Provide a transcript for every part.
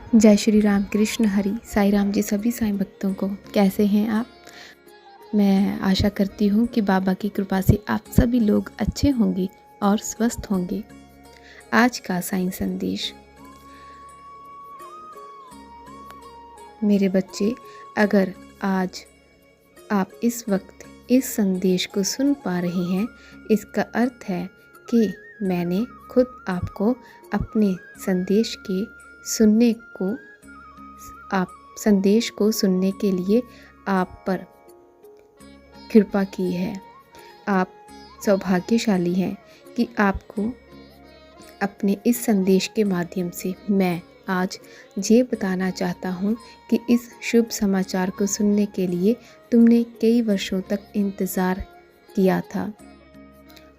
जय श्री राम कृष्ण हरि साईं राम जी सभी साईं भक्तों को। कैसे हैं आप? मैं आशा करती हूँ कि बाबा की कृपा से आप सभी लोग अच्छे होंगे और स्वस्थ होंगे। आज का साईं संदेश। मेरे बच्चे, अगर आज आप इस वक्त इस संदेश को सुन पा रहे हैं, इसका अर्थ है कि मैंने खुद आपको अपने संदेश को सुनने के लिए आप पर कृपा की है। आप सौभाग्यशाली हैं कि आपको अपने इस संदेश के माध्यम से मैं आज ये बताना चाहता हूँ कि इस शुभ समाचार को सुनने के लिए तुमने कई वर्षों तक इंतज़ार किया था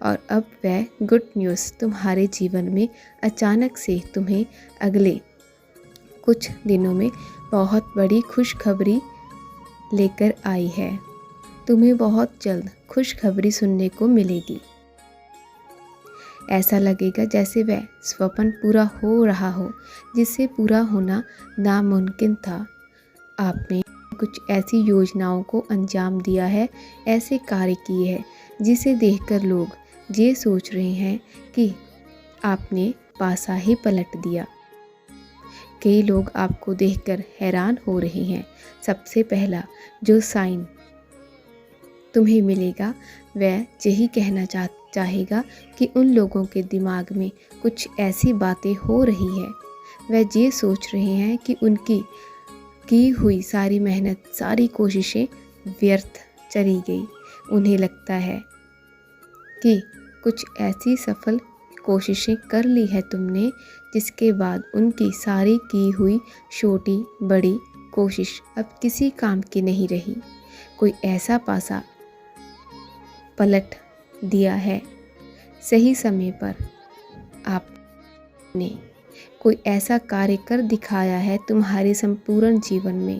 और अब वह गुड न्यूज़ तुम्हारे जीवन में अचानक से तुम्हें अगले कुछ दिनों में बहुत बड़ी खुशखबरी लेकर आई है। तुम्हें बहुत जल्द खुशखबरी सुनने को मिलेगी। ऐसा लगेगा जैसे वह स्वप्न पूरा हो रहा हो, जिसे पूरा होना नामुमकिन था। आपने कुछ ऐसी योजनाओं को अंजाम दिया है, ऐसे कार्य किए हैं जिसे देखकर लोग ये सोच रहे हैं कि आपने पासा ही पलट दिया। कई लोग आपको देखकर हैरान हो रहे हैं। सबसे पहला जो साइन तुम्हें मिलेगा वह यही कहना चाहेगा कि उन लोगों के दिमाग में कुछ ऐसी बातें हो रही है। वह ये सोच रहे हैं कि उनकी की हुई सारी मेहनत, सारी कोशिशें व्यर्थ चली गई। उन्हें लगता है कि कुछ ऐसी सफल कोशिशें कर ली है तुमने, जिसके बाद उनकी सारी की हुई छोटी बड़ी कोशिश अब किसी काम की नहीं रही। कोई ऐसा पासा पलट दिया है सही समय पर। आपने कोई ऐसा कार्य कर दिखाया है तुम्हारे संपूर्ण जीवन में।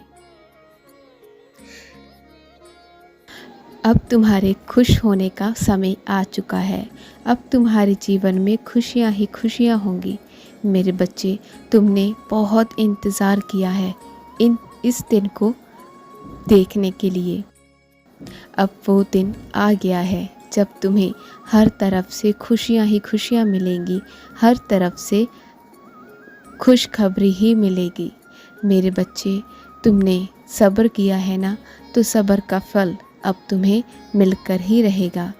अब तुम्हारे खुश होने का समय आ चुका है। अब तुम्हारे जीवन में खुशियां ही खुशियां होंगी। मेरे बच्चे, तुमने बहुत इंतज़ार किया है इस दिन को देखने के लिए। अब वो दिन आ गया है जब तुम्हें हर तरफ से खुशियां ही खुशियां मिलेंगी, हर तरफ से खुशखबरी ही मिलेगी। मेरे बच्चे, तुमने सब्र किया है ना, तो सब्र का फल अब तुम्हें मिलकर ही रहेगा।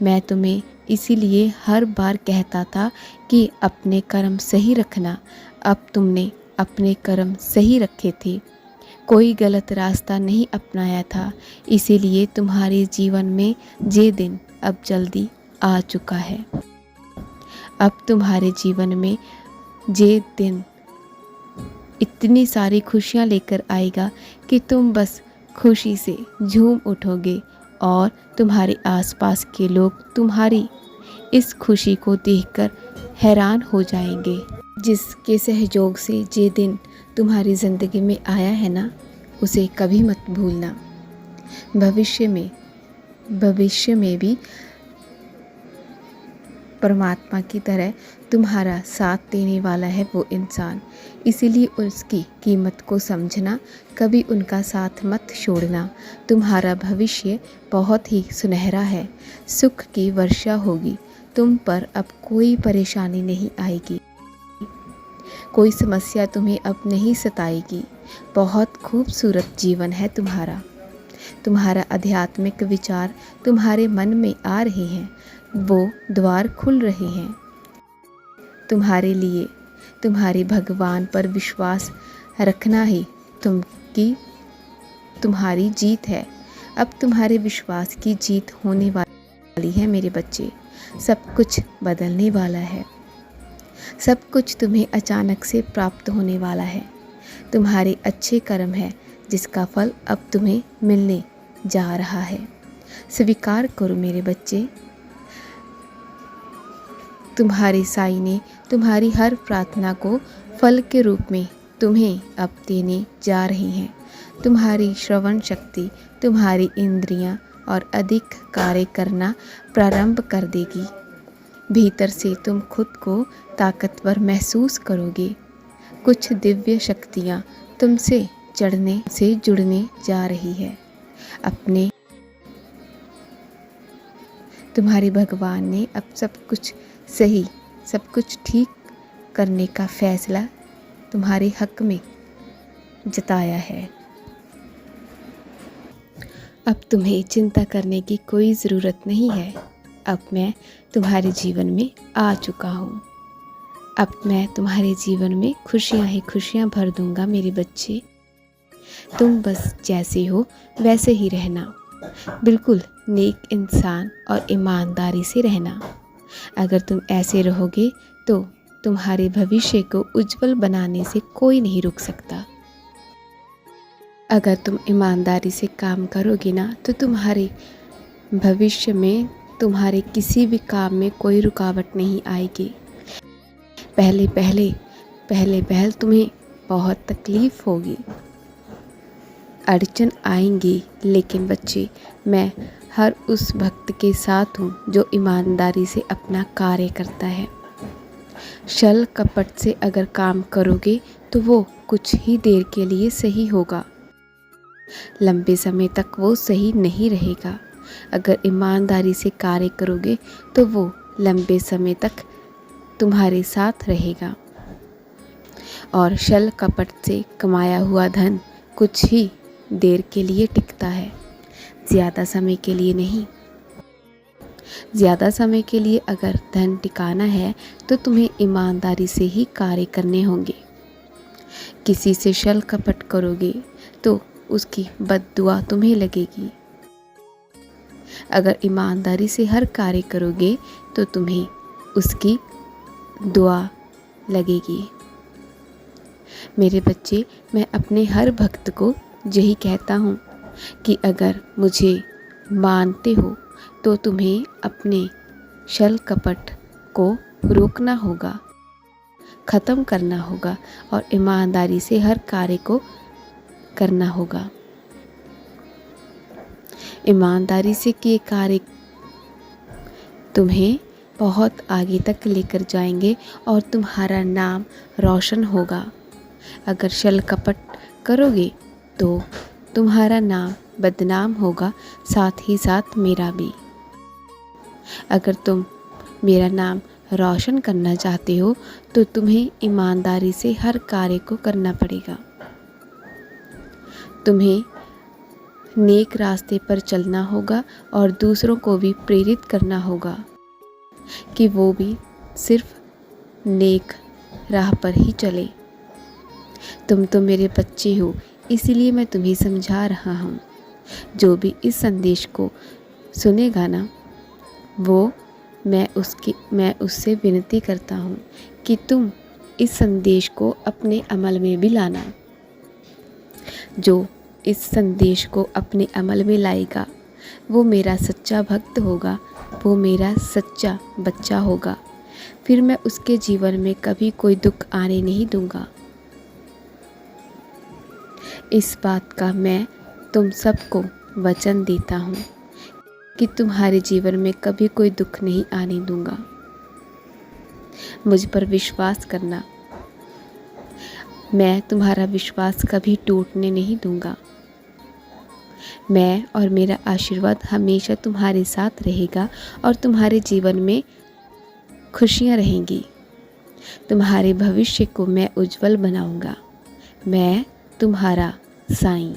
मैं तुम्हें इसीलिए हर बार कहता था कि अपने कर्म सही रखना। अब तुमने अपने कर्म सही रखे थे, कोई गलत रास्ता नहीं अपनाया था, इसीलिए तुम्हारे जीवन में ये दिन अब जल्दी आ चुका है। अब तुम्हारे जीवन में ये दिन इतनी सारी खुशियाँ लेकर आएगा कि तुम बस खुशी से झूम उठोगे और तुम्हारे आसपास के लोग तुम्हारी इस खुशी को देखकर हैरान हो जाएंगे। जिसके सहयोग से ये दिन तुम्हारी ज़िंदगी में आया है ना, उसे कभी मत भूलना। भविष्य में भी परमात्मा की तरह तुम्हारा साथ देने वाला है वो इंसान। इसीलिए उसकी कीमत को समझना, कभी उनका साथ मत छोड़ना। तुम्हारा भविष्य बहुत ही सुनहरा है। सुख की वर्षा होगी तुम पर। अब कोई परेशानी नहीं आएगी, कोई समस्या तुम्हें अब नहीं सताएगी। बहुत खूबसूरत जीवन है तुम्हारा। तुम्हारा आध्यात्मिक विचार तुम्हारे मन में आ रहे हैं, वो द्वार खुल रहे हैं तुम्हारे लिए। तुम्हारे भगवान पर विश्वास रखना ही तुम्हारी जीत है। अब तुम्हारे विश्वास की जीत होने वाली है मेरे बच्चे। सब कुछ बदलने वाला है। सब कुछ तुम्हें अचानक से प्राप्त होने वाला है। तुम्हारे अच्छे कर्म है जिसका फल अब तुम्हें मिलने जा रहा है। स्वीकार करो मेरे बच्चे। तुम्हारे साईं ने तुम्हारी हर प्रार्थना को फल के रूप में तुम्हें अब देने जा रही हैं। तुम्हारी श्रवण शक्ति, तुम्हारी इंद्रियां और अधिक कार्य करना प्रारंभ कर देगी। भीतर से तुम खुद को ताकतवर महसूस करोगे। कुछ दिव्य शक्तियाँ तुमसे चढ़ने से जुड़ने जा रही है। अपने तुम्हारे भगवान ने अब सब कुछ सही, सब कुछ ठीक करने का फैसला तुम्हारे हक में जताया है। अब तुम्हें चिंता करने की कोई ज़रूरत नहीं है। अब मैं तुम्हारे जीवन में आ चुका हूँ। अब मैं तुम्हारे जीवन में खुशियाँ ही खुशियाँ भर दूँगा मेरे बच्चे। तुम बस जैसे हो वैसे ही रहना, बिल्कुल नेक इंसान और ईमानदारी से रहना। अगर तुम ऐसे रहोगे तो तुम्हारे भविष्य को उज्जवल बनाने से कोई नहीं रुक सकता। अगर तुम ईमानदारी से काम करोगे ना तो तुम्हारे भविष्य में तुम्हारे किसी भी काम में कोई रुकावट नहीं आएगी। पहले पहल तुम्हें बहुत तकलीफ़ होगी, अड़चन आएंगी, लेकिन बच्चे मैं हर उस भक्त के साथ हूँ जो ईमानदारी से अपना कार्य करता है। छल कपट से अगर काम करोगे तो वो कुछ ही देर के लिए सही होगा, लंबे समय तक वो सही नहीं रहेगा। अगर ईमानदारी से कार्य करोगे तो वो लंबे समय तक तुम्हारे साथ रहेगा। और छल कपट से कमाया हुआ धन कुछ ही देर के लिए टिकता है, ज़्यादा समय के लिए नहीं। ज़्यादा समय के लिए अगर धन टिकाना है तो तुम्हें ईमानदारी से ही कार्य करने होंगे। किसी से छल कपट करोगे तो उसकी बद्दुआ तुम्हें लगेगी। अगर ईमानदारी से हर कार्य करोगे तो तुम्हें उसकी दुआ लगेगी। मेरे बच्चे, मैं अपने हर भक्त को यही कहता हूँ कि अगर मुझे मानते हो तो तुम्हें अपने छल कपट को रोकना होगा, ख़त्म करना होगा और ईमानदारी से हर कार्य को करना होगा। ईमानदारी से किए कार्य तुम्हें बहुत आगे तक लेकर जाएंगे और तुम्हारा नाम रोशन होगा। अगर छल कपट करोगे तो तुम्हारा नाम बदनाम होगा, साथ ही साथ मेरा भी। अगर तुम मेरा नाम रोशन करना चाहते हो तो तुम्हें ईमानदारी से हर कार्य को करना पड़ेगा। तुम्हें नेक रास्ते पर चलना होगा और दूसरों को भी प्रेरित करना होगा कि वो भी सिर्फ नेक राह पर ही चले। तुम तो मेरे बच्चे हो, इसीलिए मैं तुम्हें समझा रहा हूँ। जो भी इस संदेश को सुनेगा ना, वो मैं उससे विनती करता हूँ कि तुम इस संदेश को अपने अमल में भी लाना। जो इस संदेश को अपने अमल में लाएगा वो मेरा सच्चा भक्त होगा, वो मेरा सच्चा बच्चा होगा। फिर मैं उसके जीवन में कभी कोई दुख आने नहीं दूंगा। इस बात का मैं तुम सबको वचन देता हूँ कि तुम्हारे जीवन में कभी कोई दुख नहीं आने दूंगा। मुझ पर विश्वास करना, मैं तुम्हारा विश्वास कभी टूटने नहीं दूंगा। मैं और मेरा आशीर्वाद हमेशा तुम्हारे साथ रहेगा और तुम्हारे जीवन में खुशियाँ रहेंगी। तुम्हारे भविष्य को मैं उज्जवल बनाऊंगा। मैं तुम्हारा साईं।